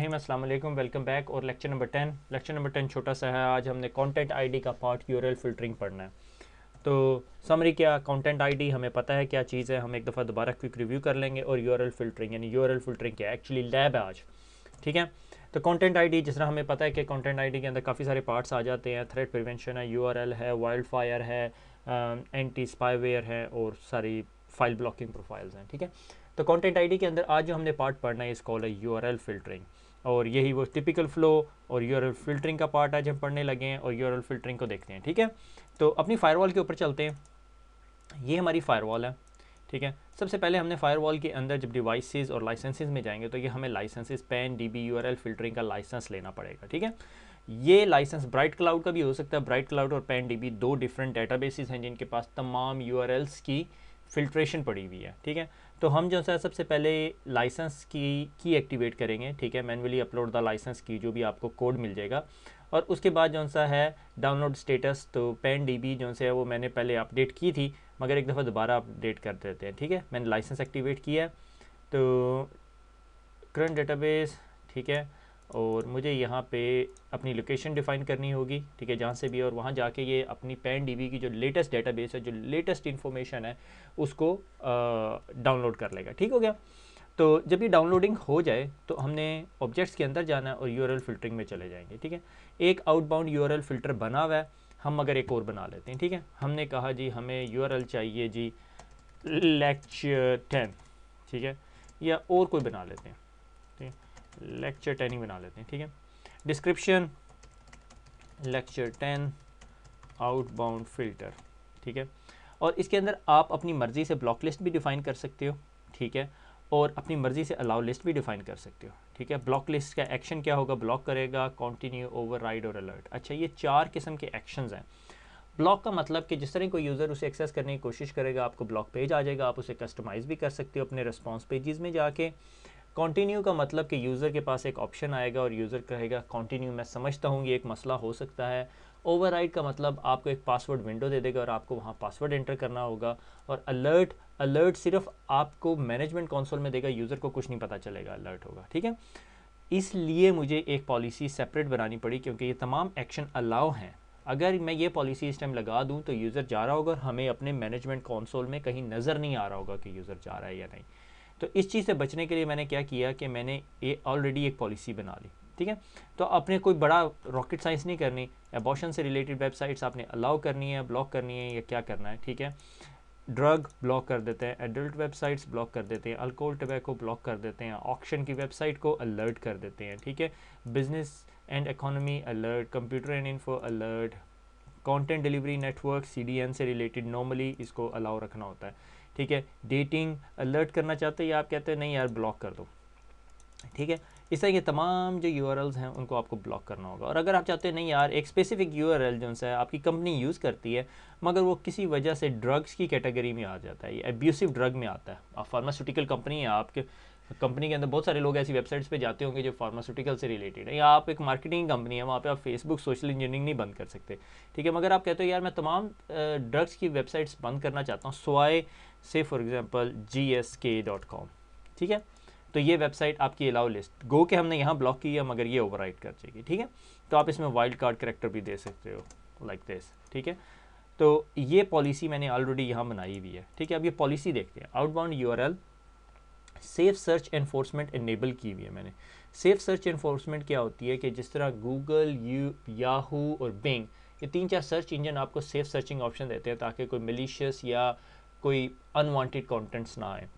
रहीम अस्सलाम वालेकुम, welcome back. और लेक्चर नंबर 10 छोटा सा है। आज हमने कंटेंट आईडी का पार्ट यूआरएल फिल्टरिंग पढ़ना है। तो समरी क्या, कंटेंट आईडी हमें पता है क्या चीज़ है, हम एक दफ़ा दोबारा क्विक रिव्यू कर लेंगे। और यूआरएल फिल्टरिंग यानी यूआरएल फिल्टरिंग क्या एक्चुअली लैब है आज, ठीक है। तो कंटेंट आईडी जिस तरह हमें पता है कि कंटेंट आईडी के अंदर काफ़ी सारे पार्ट्स आ जाते हैं। थ्रेट प्रिवेंशन है, यूआरएल है, वाइल्ड फायर है, एंटी स्पाईवेयर है और सारी फाइल ब्लॉकिंग प्रोफाइल्स हैं, ठीक है। तो कंटेंट आईडी के अंदर आज जो हमने पार्ट पढ़ना है इस कॉल है यूआरएल फिल्टरिंग। और यही वो टिपिकल फ्लो और यूआरएल फिल्टरिंग का पार्ट आज हम पढ़ने लगे हैं और यूआरएल फिल्टरिंग को देखते हैं, ठीक है। तो अपनी फायरवॉल के ऊपर चलते हैं। ये हमारी फायरवॉल है, ठीक है। सबसे पहले हमने फायरवॉल के अंदर जब डिवाइसेस और लाइसेंसेस में जाएंगे तो ये हमें licenses pan DB URL filtering का लाइसेंस लेना पड़ेगा, ठीक है। ये लाइसेंस ब्राइट क्लाउड का भी हो सकता है। ब्राइट क्लाउड और पैन डीबी दो डिफरेंट डेटाबेसेस हैं जिनके पास तमाम यूआरएल्स की फिल्ट्रेशन पड़ी हुई है, ठीक है। तो हम जो है सबसे पहले लाइसेंस की एक्टिवेट करेंगे, ठीक है। मैनुअली अपलोड द लाइसेंस की जो भी आपको कोड मिल जाएगा। और उसके बाद जो सा है डाउनलोड स्टेटस, तो पैन डीबी जो है वो मैंने पहले अपडेट की थी मगर एक दफ़ा दोबारा अपडेट कर देते हैं, ठीक है। मैंने लाइसेंस एक्टिवेट किया है तो करंट डेटाबेस, ठीक है। और मुझे यहाँ पे अपनी लोकेशन डिफ़ाइन करनी होगी, ठीक है, जहाँ से भी। और वहाँ जाके ये अपनी पैन डीबी की जो लेटेस्ट डेटाबेस है, जो लेटेस्ट इन्फॉर्मेशन है उसको डाउनलोड कर लेगा, ठीक हो गया। तो जब ये डाउनलोडिंग हो जाए तो हमने ऑब्जेक्ट्स के अंदर जाना है और यूआरएल फिल्टरिंग में चले जाएंगे, ठीक है। एक आउटबाउंड यूआरएल फिल्टर बना हुआ है, हम अगर एक और बना लेते हैं, ठीक है। हमने कहा जी हमें यूआरएल चाहिए जी लेक्चर 10, ठीक है, या और कोई बना लेते हैं, ठीक है, लेक्चर 10 ही बना लेते हैं, ठीक है। डिस्क्रिप्शन लेक्चर 10 आउटबाउंड फिल्टर, ठीक है। और इसके अंदर आप अपनी मर्ज़ी से ब्लॉक लिस्ट भी डिफ़ाइन कर सकते हो, ठीक है, और अपनी मर्ज़ी से अलाउ लिस्ट भी डिफ़ाइन कर सकते हो, ठीक है। ब्लॉक लिस्ट का एक्शन क्या होगा, ब्लॉक करेगा, कंटिन्यू, ओवरराइड और अलर्ट। अच्छा, ये 4 किस्म के एक्शंस हैं। ब्लॉक का मतलब कि जिस तरह कोई यूज़र उसे एक्सेस करने की कोशिश करेगा आपको ब्लॉक पेज आ जाएगा, आप उसे कस्टमाइज़ भी कर सकते हो अपने रिस्पॉन्स पेजेस में जाके। कंटिन्यू का मतलब कि यूज़र के पास एक ऑप्शन आएगा और यूज़र कहेगा कंटिन्यू, मैं समझता हूँ ये एक मसला हो सकता है। ओवरराइड का मतलब आपको एक पासवर्ड विंडो दे देगा और आपको वहाँ पासवर्ड एंटर करना होगा। और अलर्ट सिर्फ आपको मैनेजमेंट कंसोल में देगा, यूज़र को कुछ नहीं पता चलेगा, अलर्ट होगा, ठीक है। इसलिए मुझे एक पॉलिसी सेपरेट बनानी पड़ी क्योंकि ये तमाम एक्शन अलाउ हैं। अगर मैं ये पॉलिसी इस टाइम लगा दूं तो यूज़र जा रहा होगा और हमें अपने मैनेजमेंट कंसोल में कहीं नज़र नहीं आ रहा होगा कि यूज़र जा रहा है या नहीं। तो इस चीज़ से बचने के लिए मैंने क्या किया कि मैंने ये ऑलरेडी एक पॉलिसी बना ली, ठीक है। तो आपने कोई बड़ा रॉकेट साइंस नहीं करनी, एबॉर्शन से रिलेटेड वेबसाइट्स आपने अलाउ करनी है, ब्लॉक करनी है, या क्या करना है, ठीक है। ड्रग ब्लॉक कर देते हैं, एडल्ट वेबसाइट्स ब्लॉक कर देते हैं, अल्कोहल टबैको ब्लॉक कर देते हैं, ऑक्शन की वेबसाइट को अलर्ट कर देते हैं, ठीक है। Business and economy alert, computer and info alert, content delivery network CDN से रिलेटेड नॉर्मली इसको अलाउ रखना होता है, ठीक है। डेटिंग अलर्ट करना चाहते हैं या आप कहते हैं नहीं यार ब्लॉक कर दो, ठीक है। इस तरह के तमाम जो यूआरएल्स हैं उनको आपको ब्लॉक करना होगा। और अगर आप चाहते हैं नहीं यार एक स्पेसिफिक यूआरएल जो है आपकी कंपनी यूज़ करती है मगर वो किसी वजह से ड्रग्स की कैटेगरी में आ जाता है, ये एब्यूसिव ड्रग में आता है, आप फार्मास्यूटिकल कंपनी है, आपके कंपनी के अंदर बहुत सारे लोग ऐसी वेबसाइट्स पे जाते होंगे जो फार्मास्यूटिकल से रिलेटेड है, या आप एक मार्केटिंग कंपनी है, वहाँ पे आप फेसबुक सोशल इंजीनियरिंग नहीं बंद कर सकते, ठीक है। मगर आप कहते हो यार मैं तमाम ड्रग्स की वेबसाइट्स बंद करना चाहता हूँ स्वाय से फॉर एग्जांपल gsk.com, ठीक है। तो ये वेबसाइट आपकी अलाउ लिस्ट गो के हमने यहाँ ब्लॉक की है मगर ये ओवरराइड कर जाएगी, ठीक है। तो आप इसमें वाइल्ड कार्ड करेक्टर भी दे सकते हो लाइक दिस, ठीक है। तो ये पॉलिसी मैंने ऑलरेडी यहाँ बनाई हुई है, ठीक है। अब ये पॉलिसी देखते हैं। Outbound URL safe search enforcement enable की हुई है मैंने। सेफ सर्च एनफोर्समेंट क्या होती है कि जिस तरह गूगल, याहू और बिंग, ये 3-4 सर्च इंजन आपको सेफ सर्चिंग ऑप्शन देते हैं ताकि कोई मिलीशियस या कोई अनवांटेड कंटेंट्स ना आए।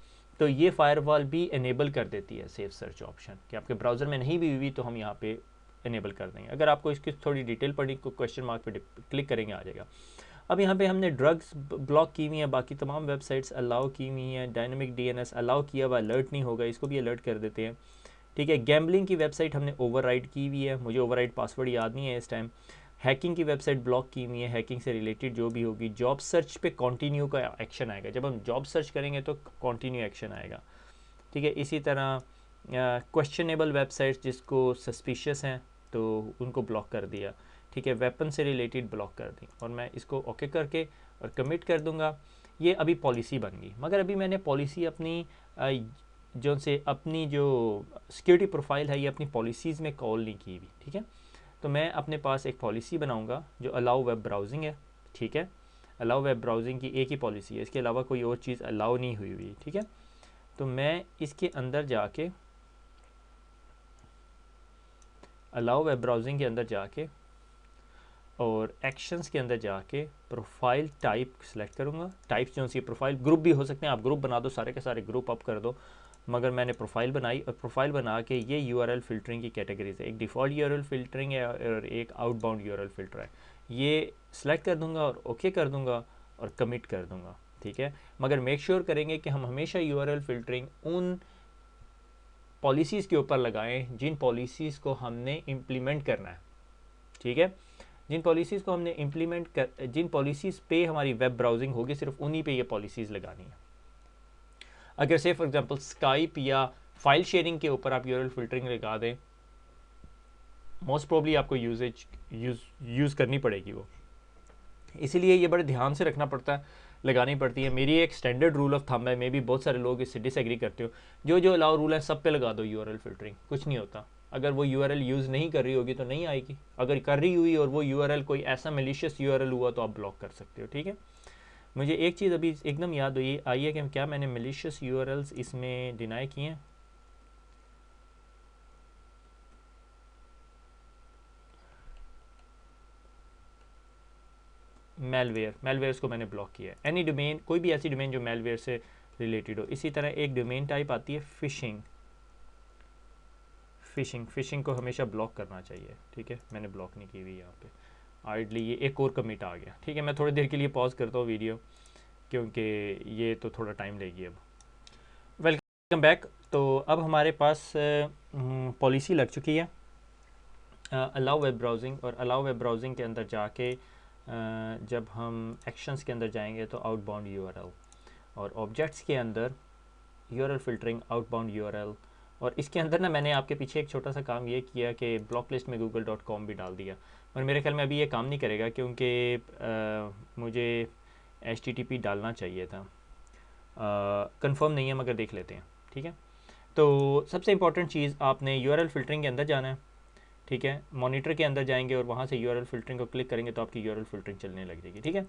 तो ये फायरवॉल भी इनेबल कर देती है सेफ सर्च ऑप्शन कि आपके ब्राउज़र में नहीं भी हुई तो हम यहाँ पे इनेबल कर देंगे। अगर आपको इसकी थोड़ी डिटेल पढ़नी को क्वेश्चन मार्क पे क्लिक करेंगे आ जाएगा। अब यहाँ पे हमने ड्रग्स ब्लॉक की हुई हैं, बाकी तमाम वेबसाइट्स अलाउ की हुई हैं, डायनेमिक डीएनएस अलाउ किया हुआ, अलर्ट नहीं होगा, इसको भी अलर्ट कर देते हैं, ठीक है। गैम्बलिंग की वेबसाइट हमने ओवरराइड की हुई है, मुझे ओवरराइड पासवर्ड याद नहीं है इस टाइम। हैकिंग की वेबसाइट ब्लॉक की हुई है, हैकिंग से रिलेटेड जो भी होगी। जॉब सर्च पे कंटिन्यू का एक्शन आएगा, जब हम जॉब सर्च करेंगे तो कंटिन्यू एक्शन आएगा, ठीक है। इसी तरह क्वेश्चनेबल वेबसाइट्स जिसको सस्पिशियस हैं तो उनको ब्लॉक कर दिया, ठीक है। वेपन से रिलेटेड ब्लॉक कर दी और मैं इसको ओके करके और कमिट कर दूंगा। ये अभी पॉलिसी बन गई, मगर अभी मैंने पॉलिसी अपनी जो उनसे अपनी जो सिक्योरिटी प्रोफाइल है ये अपनी पॉलिसीज़ में कॉल नहीं की हुई, ठीक है। तो मैं अपने पास एक पॉलिसी बनाऊंगा जो अलाउ वेब ब्राउजिंग है, ठीक है। अलाउ वेब ब्राउजिंग की एक ही पॉलिसी है, इसके अलावा कोई और चीज़ अलाउ नहीं हुई हुई, ठीक है। तो मैं इसके अंदर जाके अलाउ वेब ब्राउजिंग के अंदर जाके और एक्शंस के अंदर जाके प्रोफाइल टाइप सेलेक्ट करूँगा। टाइप्स जो सी प्रोफाइल ग्रुप भी हो सकते हैं, आप ग्रुप बना दो, सारे के सारे ग्रुप अप कर दो, मगर मैंने प्रोफाइल बनाई और प्रोफाइल बना के ये यूआरएल फ़िल्टरिंग की कैटेगरीज है, एक डिफ़ॉल्ट यूआरएल फ़िल्टरिंग है और एक आउटबाउंड यूआरएल फ़िल्टर है। ये सिलेक्ट कर दूंगा और ओके कर दूंगा और कमिट कर दूंगा, ठीक है। मगर मेक श्योर करेंगे कि हम हमेशा यूआरएल फ़िल्टरिंग उन पॉलिसीज़ के ऊपर लगाएं जिन पॉलिसीज़ को हमने इम्प्लीमेंट करना है, ठीक है। जिन पॉलिसीज़ को हमने इम्प्लीमेंट कर, जिन पॉलिसीज़ पे हमारी वेब ब्राउजिंग होगी, सिर्फ उन्हीं पे ये पॉलिसीज़ लगानी है। अगर से फॉर एग्जांपल स्काइप या फाइल शेयरिंग के ऊपर आप यूआरएल फ़िल्टरिंग लगा दें, मोस्ट प्रोबली आपको यूज़ करनी पड़ेगी वो, इसीलिए ये बड़े ध्यान से रखना पड़ता है, लगानी पड़ती है। मेरी एक स्टैंडर्ड रूल ऑफ थंब है, मे भी बहुत सारे लोग इससे डिसएग्री करते हो, जो अलाउ रूल है सब पे लगा दो यूआरएल फ़िल्टरिंग, कुछ नहीं होता। अगर वो यूआरएल यूज़ नहीं कर रही होगी तो नहीं आएगी, अगर कर रही हुई और वो यूआरएल कोई ऐसा मेलिशियस यूआरएल हुआ तो आप ब्लॉक कर सकते हो, ठीक है। मुझे एक चीज़ अभी एकदम याद हुई आई है कि क्या मैंने मेलिशियस यूआरएल्स इसमें डिनाई किए हैं। मेलवेयर्स को मैंने ब्लॉक किया है। एनी डोमेन, कोई भी ऐसी डोमेन जो मेलवेयर से रिलेटेड हो। इसी तरह एक डोमेन टाइप आती है फिशिंग को हमेशा ब्लॉक करना चाहिए, ठीक है। मैंने ब्लॉक नहीं की हुई यहाँ पे आइडली, ये एक और कमिट आ गया, ठीक है। मैं थोड़ी देर के लिए पॉज करता हूँ वीडियो, क्योंकि ये तो थोड़ा टाइम लेगी। अब वेलकम बैक। तो अब हमारे पास पॉलिसी लग चुकी है अलाउ वेब ब्राउजिंग, और अलाउ वेब ब्राउजिंग के अंदर जाके जब हम एक्शंस के अंदर जाएंगे तो आउटबाउंड यूआरएल, और ऑब्जेक्ट्स के अंदर यूआरएल फ़िल्टरिंग आउटबाउंड यूआरएल। और इसके अंदर ना मैंने आपके पीछे एक छोटा सा काम ये किया कि ब्लॉक लिस्ट में google.com भी डाल दिया, और मेरे ख्याल में अभी ये काम नहीं करेगा क्योंकि मुझे HTTP डालना चाहिए था। कंफर्म नहीं है मगर देख लेते हैं, ठीक है। तो सबसे इंपॉर्टेंट चीज़, आपने यूआरएल फ़िल्टरिंग के अंदर जाना है, ठीक है। मॉनिटर के अंदर जाएंगे और वहाँ से यूआरएल फ़िल्टरिंग को क्लिक करेंगे तो आपकी यूआरएल फ़िल्टरिंग चलने लग जाएगी, ठीक है।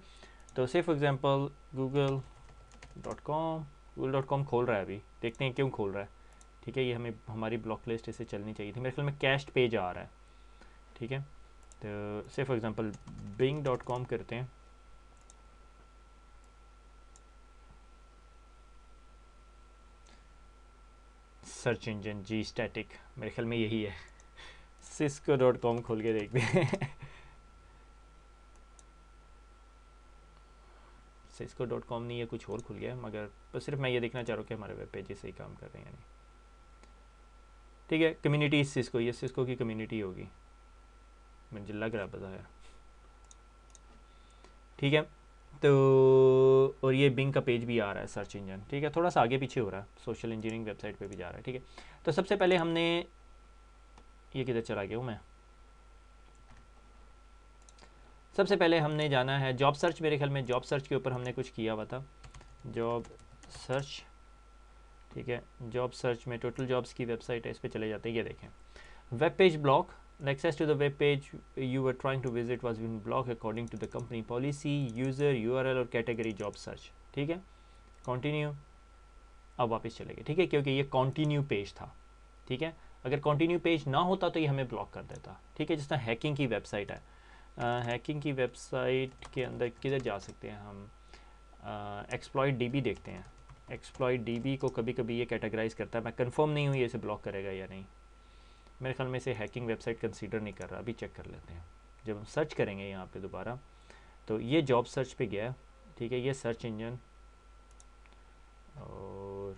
तो से फॉर एग्जांपल google.com खोल रहा है, अभी देखते हैं क्यों खोल रहा है, ठीक है। ये हमें हमारी ब्लॉक लिस्ट इसे चलनी चाहिए थी, मेरे ख्याल में कैश्ड पेज आ रहा है, ठीक है। तो से फॉर एग्जांपल bing.com करते हैं, सर्च इंजन जी स्टैटिक, मेरे ख्याल में यही है। cisco.com खोल के देखते हैं। cisco.com नहीं, ये कुछ और खुल गया है, मगर बस सिर्फ मैं ये देखना चाह रहा हूँ कि हमारे वेब पेज सही काम कर रहे हैं या नहीं, ठीक है। कम्युनिटी सिस्को, ये सिस्को की कम्युनिटी होगी, मुझे लग रहा पता है, ठीक है। तो और ये बिंग का पेज भी आ रहा है, सर्च इंजन, ठीक है। थोड़ा सा आगे पीछे हो रहा है, सोशल इंजीनियरिंग वेबसाइट पे भी जा रहा है, ठीक है। तो सबसे पहले हमने, ये किधर चला गया हूँ मैं, सबसे पहले हमने जाना है जॉब सर्च। मेरे ख्याल में जॉब सर्च के ऊपर हमने कुछ किया हुआ था, जॉब सर्च, ठीक है। जॉब सर्च में टोटल जॉब्स की वेबसाइट है, इस पर चले जाते हैं। ये देखें, web page block, access to the web page you were trying to visit was been blocked according to the company policy, user, URL और कैटेगरी जॉब सर्च, ठीक है। कंटिन्यू, अब वापस चले गए, ठीक है, क्योंकि ये कंटिन्यू पेज था, ठीक है। अगर कंटिन्यू पेज ना होता तो ये हमें ब्लॉक कर देता, ठीक है। जिस तरह हैकिंग की वेबसाइट है, हैकिंग की वेबसाइट के अंदर किधर जा सकते हैं हम, एक्सप्लॉइट डीबी देखते हैं। एक्सप्लॉइट डीबी को कभी कभी ये कैटेगराइज करता है, मैं कंफर्म नहीं हूँ ये इसे ब्लॉक करेगा या नहीं, मेरे ख्याल में इसे हैकिंग वेबसाइट कंसीडर नहीं कर रहा, अभी चेक कर लेते हैं। जब हम सर्च करेंगे यहाँ पे दोबारा, तो ये जॉब सर्च पे गया, ठीक है। ये सर्च इंजन, और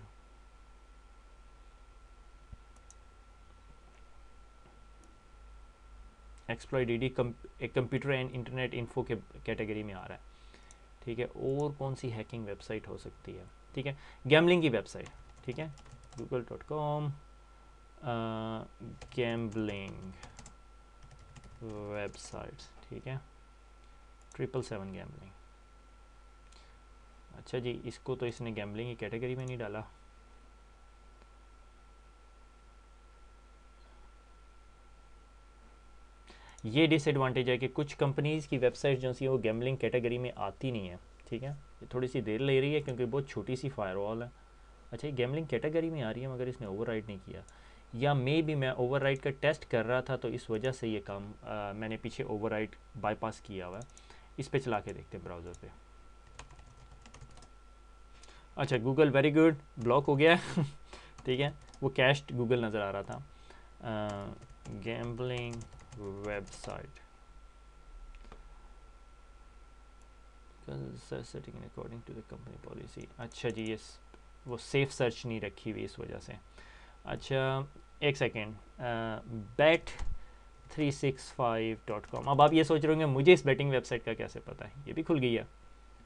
एक्सप्लॉइट डी एक कंप्यूटर एंड इंटरनेट इन्फो के कैटेगरी में आ रहा है, ठीक है। और कौन सी हैकिंग वेबसाइट हो सकती है, ठीक है। गैमलिंग की वेबसाइट, ठीक है, google.com गैम्बलिंग वेबसाइट्स, ठीक है। 777 गैम्बलिंग, अच्छा जी, इसको तो इसने गैम्बलिंग की कैटेगरी में नहीं डाला, ये डिसएडवांटेज है कि कुछ कंपनीज़ की वेबसाइट जो सी वो गैम्बलिंग कैटेगरी में आती नहीं है, ठीक है। ये थोड़ी सी देर ले रही है क्योंकि बहुत छोटी सी फायरवॉल है। अच्छा, ये गैम्बलिंग कैटेगरी में आ रही है मगर इसने ओवरराइड नहीं किया, या मे बी मैं ओवरराइड का टेस्ट कर रहा था तो इस वजह से ये काम मैंने पीछे ओवरराइड बाईपास किया हुआ है। इस पे चला के देखते हैं ब्राउज़र पे। अच्छा, गूगल वेरी गुड, ब्लॉक हो गया है ठीक है, वो कैश्ड गूगल नज़र आ रहा था। Gambling website setting according to the company policy. अच्छा जी, ये वो सेफ सर्च नहीं रखी हुई इस वजह से। अच्छा एक सेकेंड, bet365.com। अब आप ये सोच रहे होंगे मुझे इस बेटिंग वेबसाइट का कैसे पता है, ये भी खुल गई है।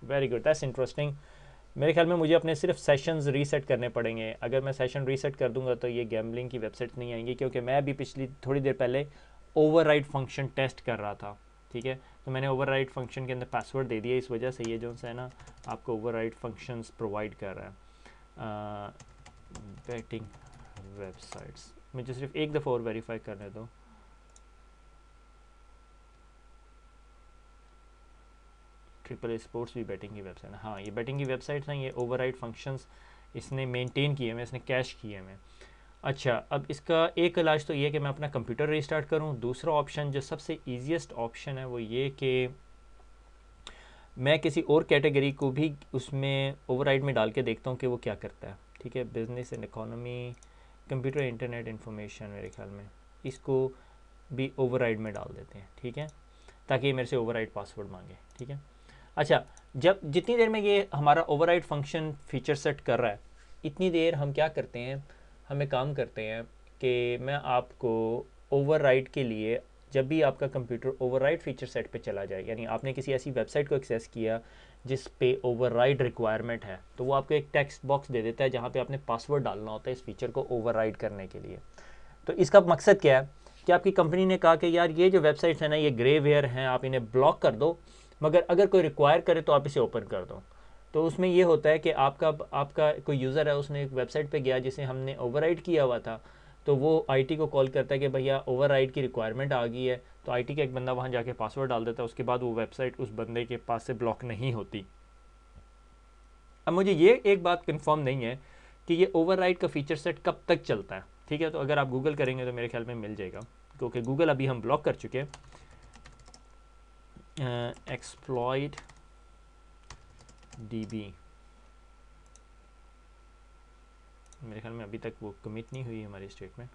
Very good, that's interesting. मेरे ख्याल में मुझे अपने सिर्फ सेशंस रीसेट करने पड़ेंगे। अगर मैं सेशन रीसेट कर दूंगा तो ये गैम्बलिंग की वेबसाइट नहीं आएंगी, क्योंकि मैं अभी पिछली थोड़ी देर पहले ओवरराइड फंक्शन टेस्ट कर रहा था, ठीक है। तो मैंने ओवरराइड फंक्शन के अंदर पासवर्ड दे दिया, इस वजह से ये जो है ना आपको ओवरराइड फंक्शंस प्रोवाइड कर रहा है। बेटिंग वेबसाइट्स, मुझे सिर्फ एक दफ़ा और वेरीफाई करने दो। ट्रिपल ए स्पोर्ट्स भी बैटिंग की वेबसाइट है। हाँ, ये बैटिंग की वेबसाइट हैं, ये ओवरराइड फंक्शंस इसने मेंटेन किए हैं, इसने कैश किए हैं। अच्छा, अब इसका एक इलाज तो ये है कि मैं अपना कंप्यूटर रीस्टार्ट करूं। दूसरा ऑप्शन जो सबसे ईजीएस्ट ऑप्शन है वो ये कि मैं किसी और कैटेगरी को भी उसमें ओवरराइड में डाल के देखता हूँ कि वो क्या करता है, ठीक है। Business and economy, computer internet information, मेरे ख्याल में इसको भी ओवरराइड में डाल देते हैं, ठीक है, ताकि ये मेरे से ओवरराइड पासवर्ड मांगे, ठीक है। अच्छा, जब जितनी देर में ये हमारा ओवरराइड फंक्शन फीचर सेट कर रहा है, इतनी देर हम क्या करते हैं, हम एक काम करते हैं कि मैं आपको ओवरराइड के लिए, जब भी आपका कंप्यूटर ओवरराइड फीचर सेट पे चला जाए, यानी आपने किसी ऐसी वेबसाइट को एक्सेस किया जिस पे ओवरराइड रिक्वायरमेंट है, तो वो आपको एक टेक्स्ट बॉक्स दे देता है जहाँ पे आपने पासवर्ड डालना होता है इस फीचर को ओवरराइड करने के लिए। तो इसका मकसद क्या है कि आपकी कंपनी ने कहा कि यार ये जो वेबसाइट्स हैं ना ये ग्रे वेयर हैं, आप इन्हें ब्लॉक कर दो, मगर अगर कोई रिक्वायर करे तो आप इसे ओपन कर दो। तो उसमें ये होता है कि आपका कोई यूज़र है, उसने एक वेबसाइट पे गया जिसे हमने ओवरराइड किया हुआ था, तो वो आईटी को कॉल करता है कि भैया ओवरराइड की रिक्वायरमेंट आ गई है, तो आईटी का एक बंदा वहाँ जाके पासवर्ड डाल देता है, उसके बाद वो वेबसाइट उस बंदे के पास से ब्लॉक नहीं होती। अब मुझे ये एक बात कंफर्म नहीं है कि ये ओवरराइड का फीचर सेट कब तक चलता है, ठीक है। तो अगर आप गूगल करेंगे तो मेरे ख्याल में मिल जाएगा, क्योंकि गूगल अभी हम ब्लॉक कर चुके हैं। एक्सप्लॉइट डीबी, मेरे ख्याल में अभी तक वो कमिट नहीं हुई हमारी स्टेटमेंट।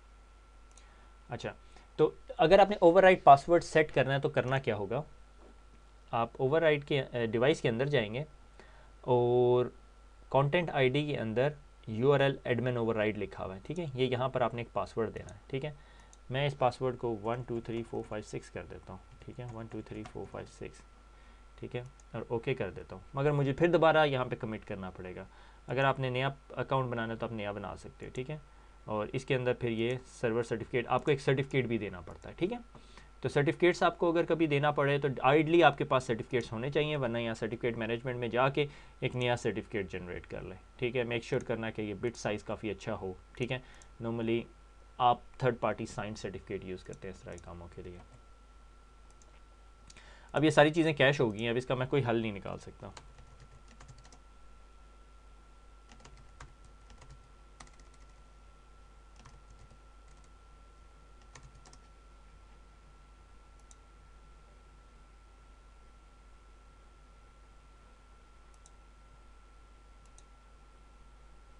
अच्छा, तो अगर आपने ओवरराइड पासवर्ड सेट करना है तो करना क्या होगा, आप ओवरराइड के डिवाइस के अंदर जाएंगे और कंटेंट आईडी के अंदर यूआरएल एडमिन ओवरराइड लिखा हुआ है, ठीक है। ये यहाँ पर आपने एक पासवर्ड देना है, ठीक है। मैं इस पासवर्ड को 1 2 3 4 5 6 कर देता हूँ, ठीक है, 1 2 3 4 5 6, ठीक है, और ओके कर देता हूँ। मगर मुझे फिर दोबारा यहाँ पे कमिट करना पड़ेगा। अगर आपने नया अकाउंट बनाना है तो आप नया बना सकते हो, ठीक है। और इसके अंदर फिर ये सर्वर सर्टिफिकेट, आपको एक सर्टिफिकेट भी देना पड़ता है, ठीक है। तो सर्टिफिकेट्स आपको अगर कभी देना पड़े तो आइडली आपके पास सर्टिफिकेट्स होने चाहिए, वरना यहाँ सर्टिफिकेट मैनेजमेंट में जाके एक नया सर्टिफिकेट जनरेट कर ले, ठीक है। मेक श्योर करना कि ये बिट साइज़ काफ़ी अच्छा हो, ठीक है। नॉर्मली आप third party signed certificate use करते हैं इस तरह के कामों के लिए। अब ये सारी चीज़ें कैश हो गई हैं, अब इसका मैं कोई हल नहीं निकाल सकता।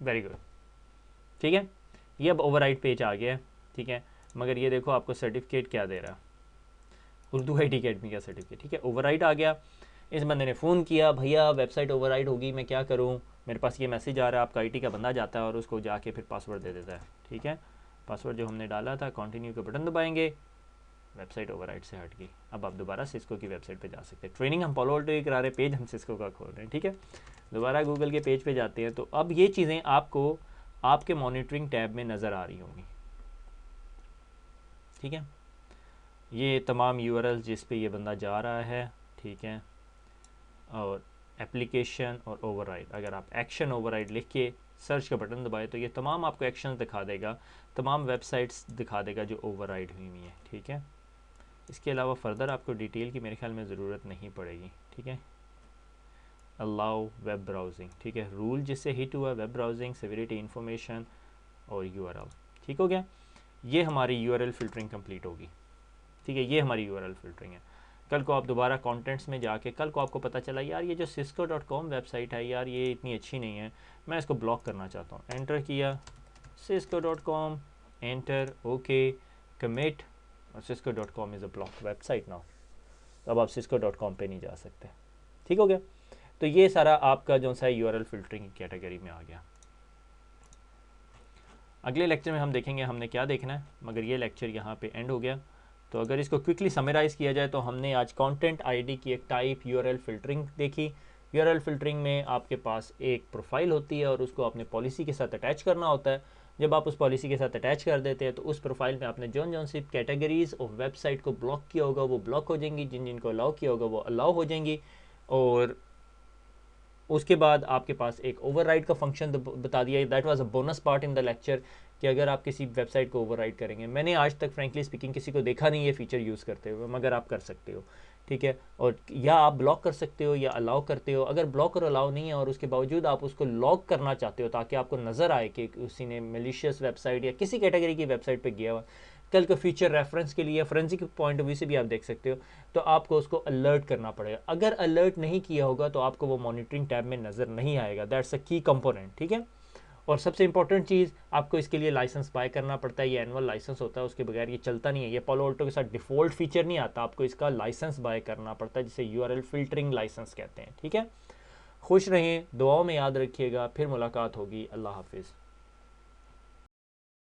वेरी गुड, ठीक है। ये अब ओवरराइड पेज आ गया है, ठीक है। मगर ये देखो आपको सर्टिफिकेट क्या दे रहा है, उर्दू IT अकेडमी का सर्टिफिकेट, ठीक है। ओवरराइड आ गया, इस बंदे ने फ़ोन किया, भैया वेबसाइट ओवरराइड होगी, मैं क्या करूँ, मेरे पास ये मैसेज आ रहा है। आपका IT का बंदा जाता है और उसको जाके फिर पासवर्ड दे देता है, ठीक है। पासवर्ड जो हमने डाला था, कंटिन्यू का बटन दबाएंगे, वेबसाइट ओवरराइड से हट गई। अब आप दोबारा सिस्को की वेबसाइट पे जा सकते हैं। ट्रेनिंग हम पॉलो अल्टो की करा रहे, पेज हम सिस्को का खोल रहे हैं, ठीक है। दोबारा गूगल के पेज पे जाते हैं, तो अब ये चीज़ें आपको आपके मॉनिटरिंग टैब में नज़र आ रही होंगी, ठीक है। ये तमाम URL जिस पे ये बंदा जा रहा है, ठीक है, और एप्लीकेशन और ओवरराइड, अगर आप एक्शन ओवरराइड लिख के सर्च का बटन दबाए तो ये तमाम आपको एक्शन दिखा देगा, तमाम वेबसाइट्स दिखा देगा जो ओवरराइड हुई हुई हैं, ठीक है। इसके अलावा फर्दर आपको डिटेल की मेरे ख्याल में ज़रूरत नहीं पड़ेगी, ठीक है। अलाउ वेब ब्राउजिंग, ठीक है, रूल जिससे हिट हुआ वेब ब्राउजिंग, सेवरिटी इन्फॉर्मेशन और यूआरएल, ठीक हो गया। ये हमारी यूआरएल फ़िल्टरिंग कंप्लीट होगी, ठीक है, ये हमारी यूआरएल फ़िल्टरिंग है। कल को आप दोबारा कंटेंट्स में जाके, कल को आपको पता चला यार ये जो cisco.com वेबसाइट है यार ये इतनी अच्छी नहीं है, मैं इसको ब्लॉक करना चाहता हूँ, एंटर किया cisco.com, एंटर, ओके, कमिट, और cisco.com is a block website now. तो अब आप cisco.com पे नहीं जा सकते, ठीक हो गया। तो ये सारा आपका जो सा यूआरएल फ़िल्टरिंग की कैटेगरी में आ गया। अगले लेक्चर में हम देखेंगे हमने क्या देखना है, मगर ये लेक्चर यहाँ पे एंड हो गया। तो अगर इसको क्विकली समराइज़ किया जाए तो हमने आज कंटेंट आईडी की एक टाइप यूआरएल फ़िल्टरिंग देखी। यूआरएल फ़िल्टरिंग में आपके पास एक प्रोफाइल होती है और उसको अपने पॉलिसी के साथ अटैच करना होता है। जब आप उस पॉलिसी के साथ अटैच कर देते हैं तो उस प्रोफाइल में आपने जौन सी कैटेगरीज ऑफ वेबसाइट को ब्लॉक किया होगा वो ब्लॉक हो जाएंगी, जिन जिनको अलाउ किया होगा वो अलाउ हो जाएंगी। और उसके बाद आपके पास एक ओवरराइड का फंक्शन बता दिया। That was a bonus part in the lecture कि अगर आप किसी वेबसाइट को ओवरराइड करेंगे, मैंने आज तक फ्रेंकली स्पीकिंग किसी को देखा नहीं ये फीचर यूज़ करते हुए, मगर आप कर सकते हो, ठीक है। और या आप ब्लॉक कर सकते हो या अलाउ करते हो। अगर ब्लॉक और अलाउ नहीं है और उसके बावजूद आप उसको लॉग करना चाहते हो ताकि आपको नज़र आए कि उसी ने मेलिशियस वेबसाइट या किसी कैटेगरी की वेबसाइट पर गया हुआ, कल का फीचर रेफरेंस के लिए फोरेंसिक पॉइंट ऑफ व्यू से भी आप देख सकते हो, तो आपको उसको अलर्ट करना पड़ेगा। अगर अलर्ट नहीं किया होगा तो आपको वो मॉनिटरिंग टैब में नज़र नहीं आएगा। दैट्स अ की कंपोनेंट, ठीक है। और सबसे इंपॉर्टेंट चीज़, आपको इसके लिए लाइसेंस बाय करना पड़ता है। ये एनुअल लाइसेंस होता है, उसके बगैर ये चलता नहीं है। ये पालो अल्टो के साथ डिफ़ॉल्ट फीचर नहीं आता, आपको इसका लाइसेंस बाय करना पड़ता है, जिसे यूआरएल फ़िल्टरिंग लाइसेंस कहते हैं, ठीक है। खुश रहें, दुआओं में याद रखिएगा, फिर मुलाकात होगी। अल्लाह हाफिज़।